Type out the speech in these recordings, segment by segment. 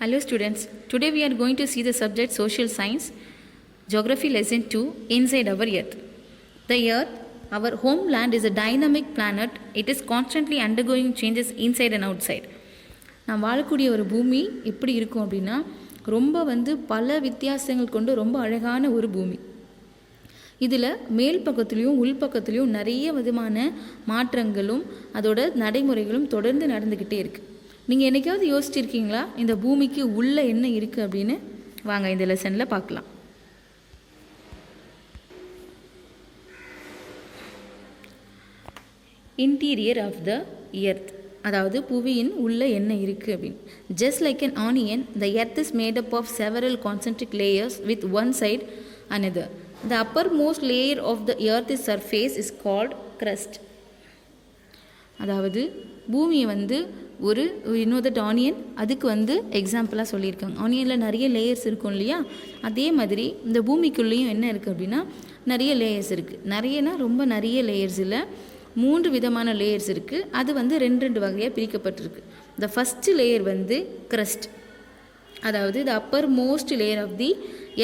Hello students, today we are going to see the subject Social Science, Geography Lesson 2, Inside our Earth. The Earth, our homeland, is a dynamic planet. It is constantly undergoing changes inside and outside. நாம் வாழக்கூடிய ஒரு பூமி எப்படி இருக்கும் அப்படின்னா ரொம்ப பல வித்தியாசங்கள் கொண்டு ரொம்ப அழகான ஒரு பூமி. இதில் மேல் பக்கத்துலேயும் உள்பக்கத்துலேயும் நிறைய விதமான மாற்றங்களும் அதோட நடைமுறைகளும் தொடர்ந்து நடந்துக்கிட்டே இருக்குது. நீங்கள் என்றைக்காவது யோசிச்சிருக்கீங்களா இந்த பூமிக்கு உள்ளே என்ன இருக்குது அப்படின்னு? வாங்க இந்த லெசனில் பார்க்கலாம். இன்டீரியர் ஆஃப் த எர்த், அதாவது புவியின் உள்ளே என்ன இருக்குது அப்படின்னு. Just like an onion, the earth is made up of several concentric layers with one side another. The uppermost layer of the earth's surface is called crust. அதாவது பூமியை ஒரு இன்னொரு ஆனியன், அதுக்கு எக்ஸாம்பிளாக சொல்லியிருக்காங்க. ஆனியனில் நிறைய லேயர்ஸ் இருக்கும் இல்லையா, அதே மாதிரி இந்த பூமிக்குள்ளேயும் என்ன இருக்குது அப்படின்னா நிறைய லேயர்ஸ் இருக்குது. நிறையனா ரொம்ப நிறைய லேயர்ஸ் இல்லை, 3 விதமான லேயர்ஸ் இருக்குது. அது ரெண்டு வகையாக பிரிக்கப்பட்டிருக்கு. த ஃபஸ்ட்டு லேயர் crust, அதாவது the upper most layer of the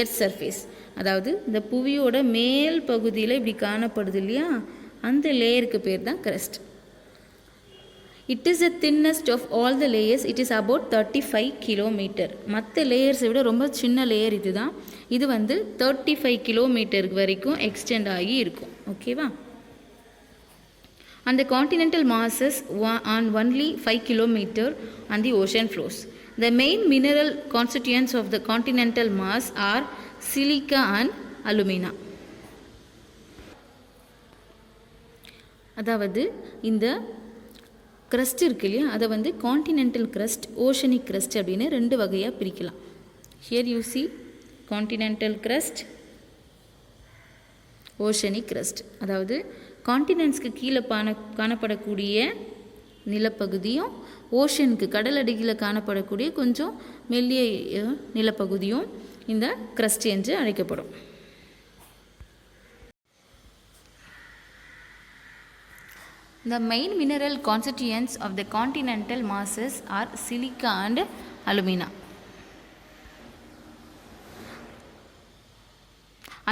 earth surface, அதாவது இந்த புவியோட மேல் பகுதியில் இப்படி காணப்படுது இல்லையா, அந்த லேயருக்கு பேர் தான் crust. It is the thinnest of all the layers. It is about 35 kilometer. மற்ற லேயர்ஸை விட ரொம்ப சின்ன லேயர் இது தான். இது 35 கிலோமீட்டருக்கு வரைக்கும் எக்ஸ்டெண்ட் ஆகி இருக்கும். ஓகேவா? And the continental masses on only 5 kilometer on the ocean floors. The main mineral constituents of the continental mass are silica and alumina. அதாவது இந்த crust இருக்கு இல்லையா, அதை கான்டினென்டல் crust, ஓஷனிக் crust அப்படின்னு 2 வகையாக பிரிக்கலாம். Here you see continental crust, oceanic crust. அதாவது கான்டினென்ட்ஸ்க்கு கீழே காணப்படக்கூடிய நிலப்பகுதியும் ஓஷனுக்கு கடலடியில் காணப்படக்கூடிய கொஞ்சம் மெல்லிய நிலப்பகுதியும் இந்த crust என்று அழைக்கப்படும். The main mineral constituents of the continental masses are silica and alumina.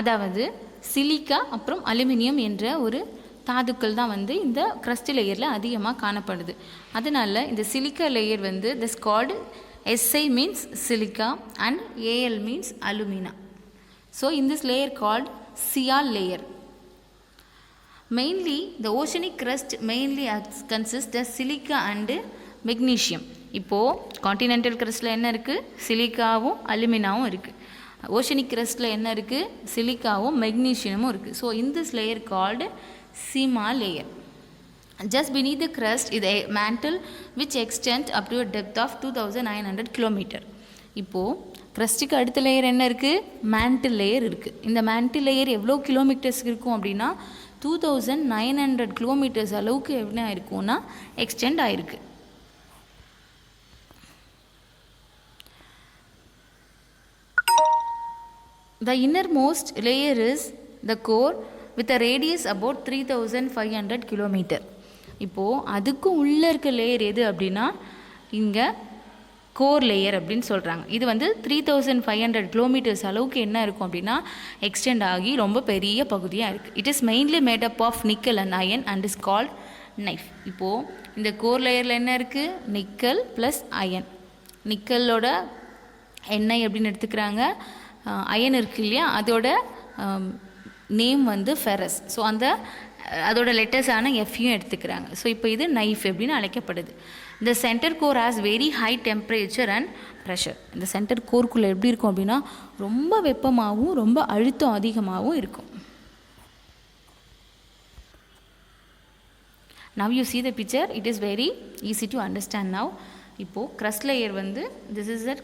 அதாவது சிலிக்கா அப்புறம் அலுமினியம் என்ற ஒரு தாதுக்கள் தான் இந்த crust லேயரில் அதிகமாக காணப்படுது. அதனால் இந்த silica layer this called Si means silica and Al means alumina. So in this layer called Sial layer. Mainly the oceanic crust mainly consists of silica and magnesium. இப்போது கான்டினென்டல் crustல என்ன இருக்குது? சிலிக்காவும் அலுமினாவும் இருக்குது. ஓஷனிக் crustல என்ன இருக்குது? சிலிக்காவும் மெக்னீஷியமும் இருக்குது. So in this layer called Sima layer. Just beneath the crust is a mantle which extends up to a depth of 2900 km. இப்போது crustக்கு அடுத்த layer என்ன இருக்குது? மேண்டில் லேயர் இருக்குது. இந்த மேண்டில் லேயர் எவ்வளோ கிலோமீட்டர்ஸ் இருக்கும் அப்படின்னா 2900 கிலோமீட்டர்ஸ் அளவுக்கு என்ன ஆயிருக்கும்னா எக்ஸ்டெண்ட் ஆயிருக்கு. The innermost layer is the core with a radius about 3500 kilometer. இப்போது அதுக்கு உள்ளே இருக்க லேயர் எது அப்படின்னா இங்கே கோர் லேயர் அப்படின்னு சொல்கிறாங்க. இது 3500 கிலோமீட்டர்ஸ் அளவுக்கு என்ன இருக்கும் அப்படின்னா எக்ஸ்டெண்ட் ஆகி ரொம்ப பெரிய பகுதியாக இருக்குது. It is mainly made up of nickel and iron and is called NIFE. இப்போது இந்த கோர் லேயரில் என்ன இருக்குது? Nickel plus iron. நிக்கலோட எண்ணெய் அப்படின்னு எடுத்துக்கிறாங்க. அயன் இருக்குது இல்லையா, அதோட நேம் ஃபெரஸ். ஸோ அதோட லெட்டர்ஸான எஃப்யும் எடுத்துக்கிறாங்க. ஸோ இப்போ இது நைஃப் அப்படின்னு அழைக்கப்படுது. இந்த centre core has very high temperature and pressure. இந்த சென்டர் கோர்க்குள்ளே எப்படி இருக்கும் அப்படின்னா ரொம்ப வெப்பமாகவும் ரொம்ப அழுத்தம் அதிகமாகவும் இருக்கும். Now you see the picture, it is very easy to understand now. இப்போது crust layer this is the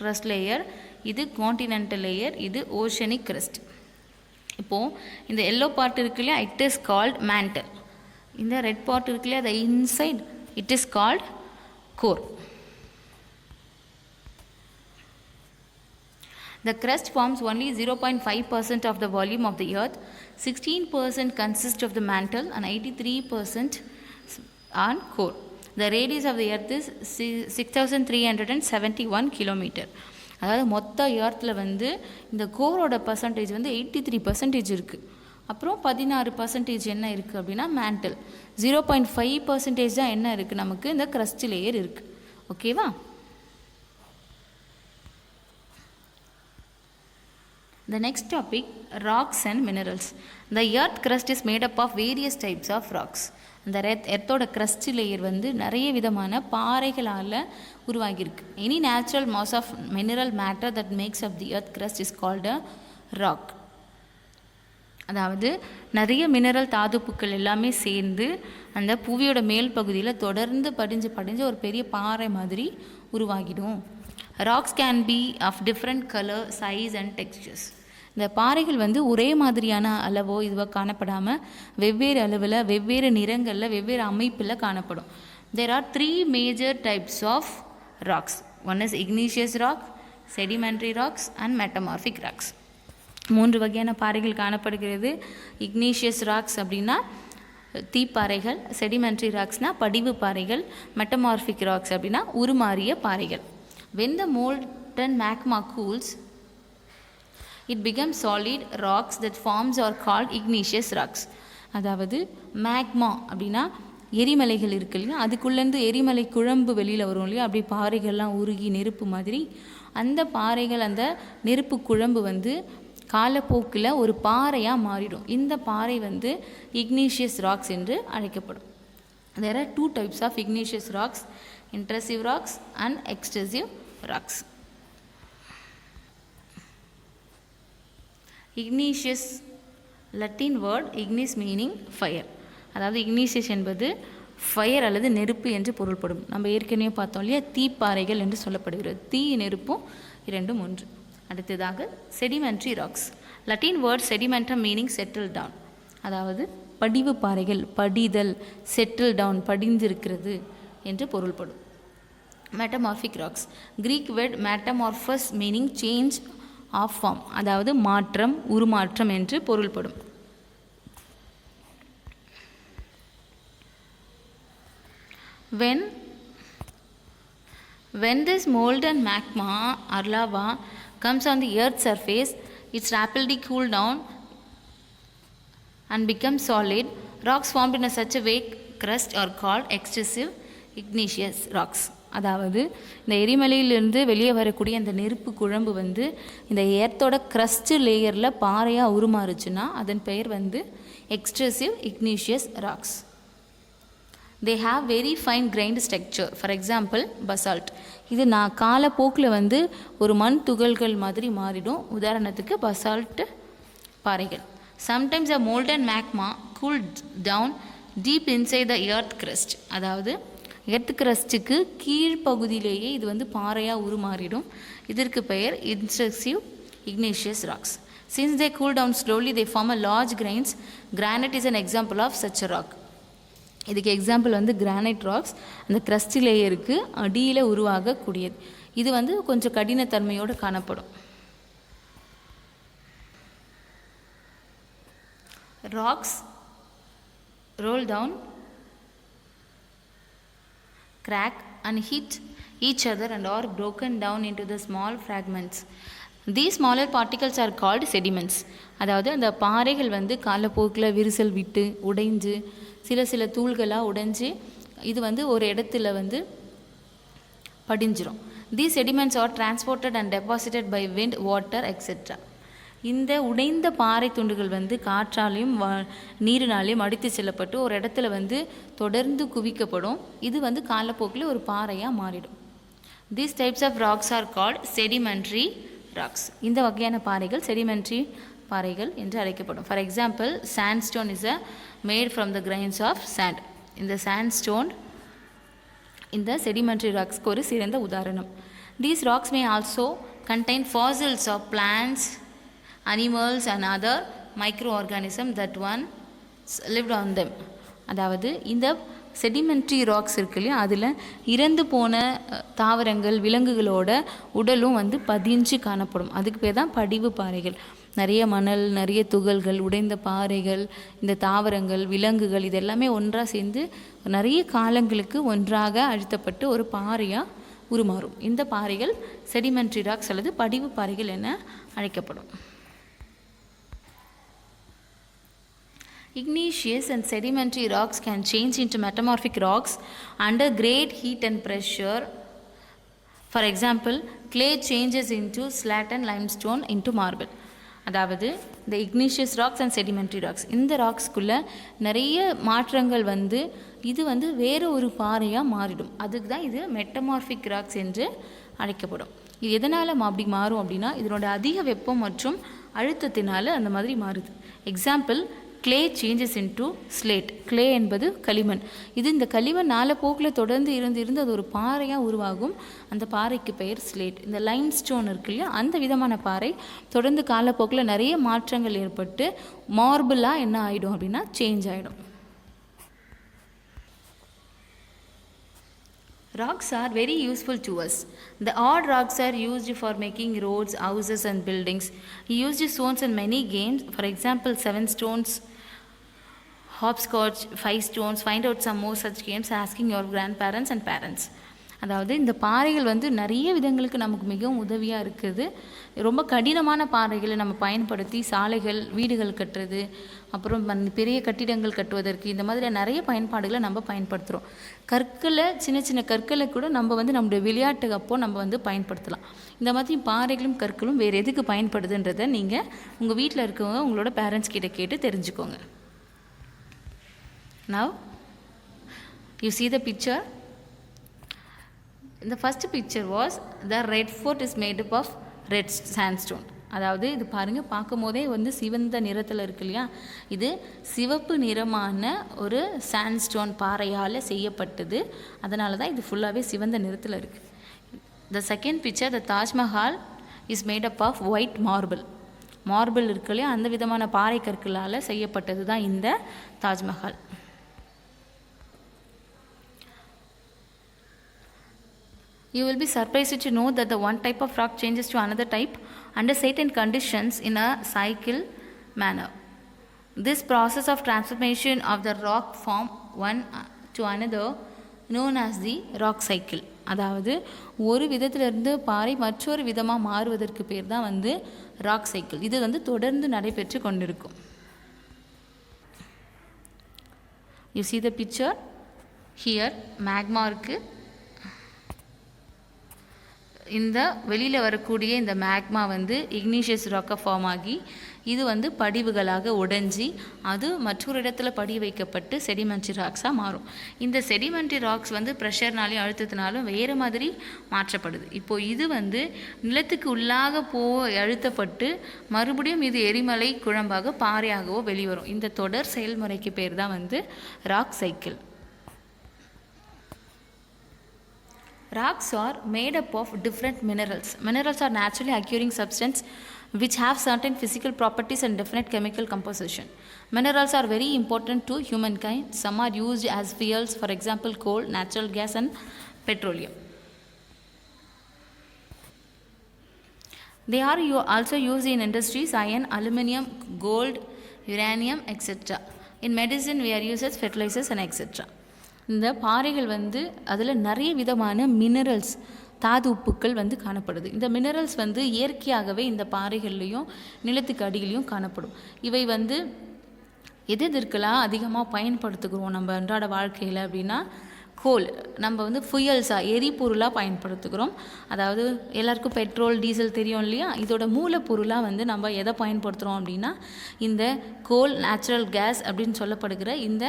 crust layer, இது continental layer, இது oceanic crust. இப்போது இந்த எல்லோ பார்ட் இருக்கு இல்லையா, இட் இஸ் கால்ட் மேண்டல். இந்த ரெட் பார்ட் இருக்கு இல்லையா, the inside, it is called core. The crust forms only 0.5% of the volume of the earth. 16% consists of the mantle and 83% on core. the radius of the earth is 6371 kilometer. அதாவது மொத்த எர்த்தில் வந்து இந்த கோரோட percentage வந்து 83% இருக்குது. அப்புறம் 16% என்ன இருக்குது அப்படின்னா மேண்டல். 0.5% தான் என்ன இருக்குது நமக்கு இந்த crust லேயர் இருக்குது. ஓகேவா? The next topic, rocks and minerals. The earth crust is made up of various types of rocks. அந்த எர்த்தோட crust லேயர் வந்து நிறைய விதமான பாறைகளால் உருவாகியிருக்கு. Any natural mass of mineral matter that makes up the earth crust is called a rock. அதாவது நிறைய mineral தாதுப்புக்கள் எல்லாமே சேர்ந்து அந்த புவியோட மேல் பகுதியில் தொடர்ந்து படிஞ்சு ஒரு பெரிய பாறை மாதிரி உருவாகிடும். Rocks can be of different colour, size and textures. இந்த பாறைகள் வந்து ஒரே மாதிரியான அளவோ இதுவோ காணப்படாமல் வெவ்வேறு அளவில், வெவ்வேறு நிறங்களில், வெவ்வேறு அமைப்பில் காணப்படும். There are 3 major types of rocks. One is igneous rock, sedimentary rocks and metamorphic rocks. 3 வகையான பாறைகள் காணப்படுகிறது. இக்னீஷியஸ் ராக்ஸ் அப்படின்னா தீப்பாறைகள், செடிமெண்ட்ரி ராக்ஸ்னால் படிவு பாறைகள், மெட்டமார்பிக் ராக்ஸ் அப்படின்னா உருமாறிய பாறைகள். When the molten magma cools, it becomes solid rocks that forms are called igneous rocks. அதாவது மேக்மா அப்படின்னா எரிமலைகள் இருக்கு இல்லையா, அதுக்குள்ளேருந்து எரிமலை குழம்பு வெளியில் வரும் இல்லையா, அப்படி பாறைகள்லாம் உருகி நெருப்பு மாதிரி அந்த பாறைகள், அந்த நெருப்பு குழம்பு வந்து காலப்போக்கில் ஒரு பாறையாக மாறிடும். இந்த பாறை வந்து igneous rocks என்று அழைக்கப்படும். There are 2 types of igneous rocks, intrusive rocks and extrusive rocks. Igneous, Latin word ignis meaning fire. அதாவது igneous என்பது ஃபயர் அல்லது நெருப்பு என்று பொருள்படும். நம்ம ஏற்கனவே பார்த்தோம் இல்லையா, தீப்பாறைகள் என்று சொல்லப்படுகிறது. தீ நெருப்பும் 2 ஒன்று. அடுத்ததாக sedimentary rocks. Latin word sedimentum meaning settle down. அதாவது படிவு பாறைகள், படிதல், செட்டில் டவுன், படிந்திருக்கிறது என்று பொருள்படும். Metamorphic rocks. Greek word metamorphosis meaning change of form. அதாவது மாற்றம், உருமாற்றம் என்று பொருள்படும். When this molten magma or lava comes on the earth's surface, it's rapidly cooled down and becomes solid. Rocks formed in such a weak crust are called extrusive igneous rocks. அதாவது இந்த எரிமலையிலிருந்து வெளியே வரக்கூடிய அந்த நெருப்பு குழம்பு வந்து இந்த எர்த்தோட crust லேயரில் பாறையாக உருமாறுச்சுன்னா அதன் பெயர் வந்து extrusive igneous rocks. They have very fine grained structure. For example, basalt. இது நான் காலப்போக்கில் வந்து ஒரு மண் துகள்கள் மாதிரி மாறிடும். உதாரணத்துக்கு பசால்ட் பாறைகள். Sometimes a molten magma cooled down deep inside the earth crust. அதாவது எர்த் கிரஸ்ட்டுக்கு கீழ்ப்பகுதியிலேயே இது வந்து பாறையாக உருமாறிடும். இதற்கு பெயர் intrusive igneous rocks. Since they cool down slowly, they form a large grains. Granite is an example of such a rock. இதுக்கு example வந்து granite rocks. அந்த crust லேயருக்கு அடியில் உருவாகக்கூடியது. இது வந்து கொஞ்சம் கடினத்தன்மையோடு காணப்படும். Rocks roll down, crack and hit each other and are broken down into the small fragments. These smaller particles are called sediments. அதாவது அந்த பாறைகள் வந்து காலப்போக்கில் விரிசல் விட்டு உடைஞ்சு சில தூள்களாக உடைஞ்சு இது வந்து ஒரு இடத்துல வந்து படிஞ்சிரும். These sediments are transported and deposited by wind, water, etc. இந்த உடைந்த பாறை துண்டுகள் வந்து காற்றாலையும் நீரினாலையும் அடித்து செல்லப்பட்டு ஒரு இடத்துல வந்து தொடர்ந்து குவிக்கப்படும். இது வந்து காலப்போக்கில் ஒரு பாறையாக மாறிடும். These types of rocks are called sedimentary rocks. இந்த வகையான பாறைகள் sedimentary பாறைகள் என்று அழைக்கப்படும். For example, sandstone is made from the grains of sand. இந்த சாண்ட்ஸ்டோன் இந்த செடிமெண்ட்ரி ராக்ஸ்க்கு ஒரு சிறந்த உதாரணம். These rocks may also contain fossils of plants, animals and other micro organism that once lived on them. அதாவது இந்த செடிமெண்ட்ரி ராக்ஸ் இருக்கு இல்லையா, அதில் இறந்து போன தாவரங்கள், விலங்குகளோட உடலும் வந்து பதிஞ்சு காணப்படும். அதுக்கு பேர் தான் படிவு பாறைகள். நிறைய மணல், நிறைய துகள்கள், உடைந்த பாறைகள், இந்த தாவரங்கள், விலங்குகள் இது எல்லாமே ஒன்றாக சேர்ந்து நிறைய காலங்களுக்கு ஒன்றாக அழுத்தப்பட்டு ஒரு பாறையாக உருமாறும். இந்த பாறைகள் செடிமெண்ட்ரி ராக்ஸ் அல்லது படிவு பாறைகள் என அழைக்கப்படும். Igneous and sedimentary rocks can change into metamorphic rocks under great heat and pressure. For example, clay changes into slaton limestone into marble. அதாவது இந்த Ignatius rocks and sedimentary rocks, இந்த ராக்ஸ்குள்ளே நிறைய மாற்றங்கள் வந்து இது வந்து வேறு ஒரு பாறையாக மாறிடும். அதுக்கு தான் இது மெட்டமார்பிக் ராக்ஸ் என்று அழைக்கப்படும். இது எதனால் அப்படி மாறும் அப்படின்னா இதனோட அதிக வெப்பம் மற்றும் அழுத்தத்தினால் அந்த மாதிரி மாறுது. Example, clay changes into slate. clay என்பது களிமண். இது இந்த களிமண் நாளப்போக்கில் தொடர்ந்து இருந்து அது ஒரு பாறையாக உருவாகும். அந்த பாறைக்கு பெயர் ஸ்லேட். இந்த லைம் ஸ்டோன் இருக்கு இல்லையா, அந்த விதமான பாறை தொடர்ந்து காலப்போக்கில் நிறைய மாற்றங்கள் ஏற்பட்டு மார்பிளாக என்ன ஆகிடும் அப்படின்னா சேஞ்ச் ஆகிடும். Rocks are very useful to us. The odd rocks are used for making roads, houses and buildings. He used stones in many games. For example, 7 stones, hopscotch, 5 stones. Find out some more such games asking your grandparents and parents. அதாவது இந்த பாறைகள் வந்து நிறைய விதங்களுக்கு நமக்கு மிகவும் உதவியாக இருக்குது. ரொம்ப கடினமான பாறைகளை நம்ம பயன்படுத்தி சாலைகள், வீடுகள் கட்டுறது, அப்புறம் பெரிய கட்டிடங்கள் கட்டுவதற்கு இந்த மாதிரி நிறைய பயன்பாடுகளை நம்ம பயன்படுத்துகிறோம். கற்களை, சின்ன சின்ன கற்களை கூட நம்ம வந்து நம்முடைய விளையாட்டு அப்போ நம்ம வந்து பயன்படுத்தலாம். இந்த மாதிரி பாறைகளும் கற்களும் வேறு எதுக்கு பயன்படுதுன்றதை நீங்கள் உங்கள் வீட்டில் இருக்கவங்க உங்களோட பேரண்ட்ஸ் கிட்ட கேட்டு தெரிஞ்சுக்கோங்க. Now you see the picture. The first picture was the red fort is made up of red sandstone. அதாவது இது பாருங்கள், பார்க்கும் போதே வந்து சிவந்த நிறத்தில் இருக்கு இல்லையா, இது சிவப்பு நிறமான ஒரு சாண்ட்ஸ்டோன் பாறையால் செய்யப்பட்டது. அதனால தான் இது ஃபுல்லாகவே சிவந்த நிறத்தில் இருக்குது. The second picture, the Taj Mahal is made up of white marble. Marble இருக்கு இல்லையா, அந்த விதமான பாறை கற்களால் செய்யப்பட்டது தான் இந்த Taj Mahal. You will be surprised to know that the one type of rock changes to another type under certain conditions in a cycle manner. This process of transformation of the rock form one to another known as the rock cycle. அதாவது ஒரு விதத்திலிருந்து பாறை மற்றொரு விதமாக மாறுவதற்கு பேர் தான் வந்து rock cycle. இது வந்து தொடர்ந்து நடைபெற்று கொண்டிருக்கும். You see the picture here, magma இருக்குது. இந்த வெளியில் வரக்கூடிய இந்த மேக்மா வந்து இக்னீஷியஸ் ராக்காக ஃபார்ம் ஆகி இது வந்து படிவுகளாக உடைஞ்சி அது மற்றொரு இடத்துல படி வைக்கப்பட்டு செடிமெண்ட்ரி ராக்ஸாக மாறும். இந்த செடிமெண்ட்ரி ராக்ஸ் வந்து ப்ரெஷர்னாலையும் அழுத்தத்தினாலும் வேறு மாதிரி மாற்றப்படுது. இப்போது இது வந்து நிலத்துக்கு உள்ளாக அழுத்தப்பட்டு மறுபடியும் இது எரிமலை குழம்பாக பாறையாகவோ வெளிவரும். இந்த தொடர் செயல்முறைக்கு பேர் தான் வந்து rock cycle. Rocks are made up of different minerals. Minerals are naturally occurring substances which have certain physical properties and definite chemical composition. Minerals are very important to humankind. Some are used as fuels, for example, coal, natural gas and petroleum. They are also used in industries, iron, aluminium, gold, uranium, etc. In medicine, we are used as fertilizers and etc. இந்த பாறைகள் வந்து அதில் நிறைய விதமான minerals, தாது உப்புக்கள் வந்து காணப்படுது. இந்த மினரல்ஸ் வந்து இயற்கையாகவே இந்த பாறைகள்லேயும் நிலத்துக்கு அடியிலையும் காணப்படும். இவை வந்து எதற்கெல்லாம் அதிகமாக பயன்படுத்துகிறோம் நம்ம அன்றாட வாழ்க்கையில் அப்படின்னா, கோல் நம்ம வந்து ஃபியூயல்ஸாக எரிபொருளாக பயன்படுத்துகிறோம். அதாவது எல்லாருக்கும் பெட்ரோல், டீசல் தெரியும் இல்லையா, இதோட மூலப்பொருளாக வந்து நம்ம எதை பயன்படுத்துகிறோம் அப்படின்னா இந்த கோல், நேச்சுரல் கேஸ் அப்படின்னு சொல்லப்படுகிற இந்த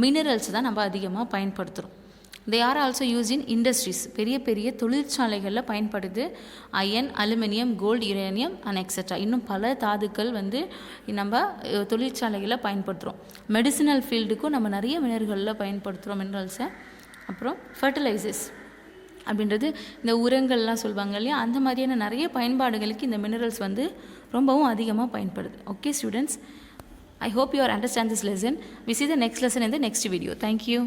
மினரல்ஸ் தான் நம்ம அதிகமாக பயன்படுத்துகிறோம். They are also use in industries. பெரிய பெரிய தொழிற்சாலைகளில் பயன்படுது. Iron, aluminium, gold, uranium and etcetera. இன்னும் பல தாதுக்கள் வந்து நம்ம தொழிற்சாலைகளில் பயன்படுத்துகிறோம். மெடிசினல் ஃபீல்டுக்கும் நம்ம நிறைய மினரல்களில் பயன்படுத்துகிறோம் மினரல்ஸை. அப்புறம் ஃபர்டிலைசர்ஸ் அப்படின்றது இந்த உரங்கள்லாம் சொல்லுவாங்க இல்லையா, அந்த மாதிரியான நிறைய பயன்பாடுகளுக்கு இந்த மினரல்ஸ் வந்து ரொம்பவும் அதிகமாக பயன்படுது. Okay students, I hope you understand this lesson. We see the next lesson in the next video. Thank you.